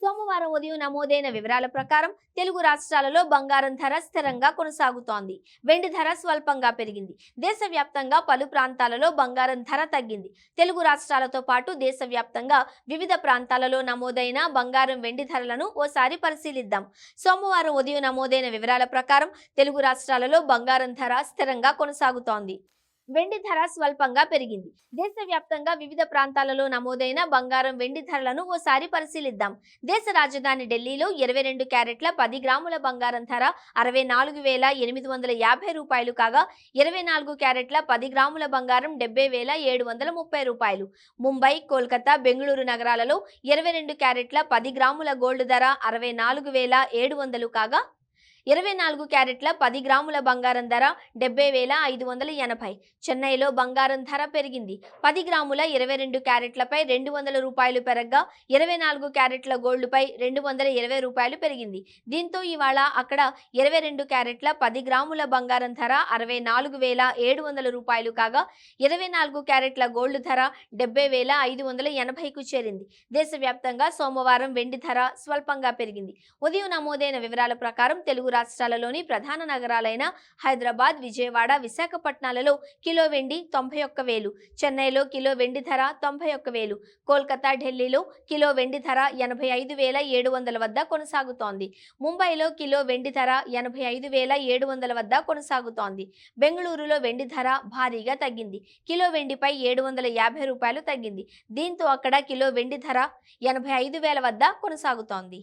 సోమవారం ఉదయం నమోదైన వివరాల ప్రకారం తెలుగు రాష్ట్రాలలో బంగారం ధర స్థిరంగా కొనసాగుతోంది. వెండి ధర స్వల్పంగా పెరిగింది. దేశవ్యాప్తంగా పలు ప్రాంతాలలో బంగారం ధర తగ్గింది. తెలుగు రాష్ట్రాలతో పాటు దేశవ్యాప్తంగా వివిధ ప్రాంతాలలో నమోదైన బంగారం వెండి ధరలను ఓసారి పరిశీలిద్దాం. సోమవారం ఉదయం నమోదైన వివరాల ప్రకారం తెలుగు రాష్ట్రాలలో బంగారం ధర స్థిరంగా కొనసాగుతోంది. వెండి ధర స్వల్పంగా పెరిగింది. దేశవ్యాప్తంగా వివిధ ప్రాంతాలలో నమోదైన బంగారం వెండి ధరలను ఓసారి పరిశీలిద్దాం. దేశ రాజధాని ఢిల్లీలో 22 క్యారెట్ల 10 గ్రాముల బంగారం ధర 64,850 రూపాయలు కాగా 24 క్యారెట్ల 10 గ్రాముల బంగారం 70,730 రూపాయలు. ముంబై, కోల్కతా, బెంగళూరు నగరాలలో 22 క్యారెట్ల 10 గ్రాముల గోల్డ్ ధర 64,700 కాగా 24 క్యారెట్ల 10 గ్రాముల బంగారం ధర 70,580. చెన్నైలో బంగారం ధర పెరిగింది. 10 గ్రాముల 22 క్యారెట్లపై 200 రూపాయలు పెరగ్గా 24 క్యారెట్ల గోల్డ్పై 220 రూపాయలు పెరిగింది. దీంతో ఇవాళ అక్కడ 22 క్యారెట్ల 10 గ్రాముల బంగారం ధర 64,700 రూపాయలు కాగా 24 క్యారెట్ల గోల్డ్ ధర 70,580కు చేరింది. దేశవ్యాప్తంగా సోమవారం వెండి ధర స్వల్పంగా పెరిగింది. ఉదయం నమోదైన వివరాల ప్రకారం తెలుగు రాష్ట్రాలలోని ప్రధాన నగరాలైన హైదరాబాద్, విజయవాడ, విశాఖపట్నాలలో కిలో వెండి 91,000, చెన్నైలో కిలో వెండి ధర 91,000, కోల్కతా, ఢిల్లీలో కిలో వెండి ధర 85,700 వద్ద కొనసాగుతోంది. ముంబైలో కిలో వెండి ధర 85,700 వద్ద కొనసాగుతోంది. బెంగళూరులో వెండి ధర భారీగా తగ్గింది. కిలో వెండిపై 750 రూపాయలు తగ్గింది. దీంతో అక్కడ కిలో వెండి ధర 85,000 వద్ద కొనసాగుతోంది.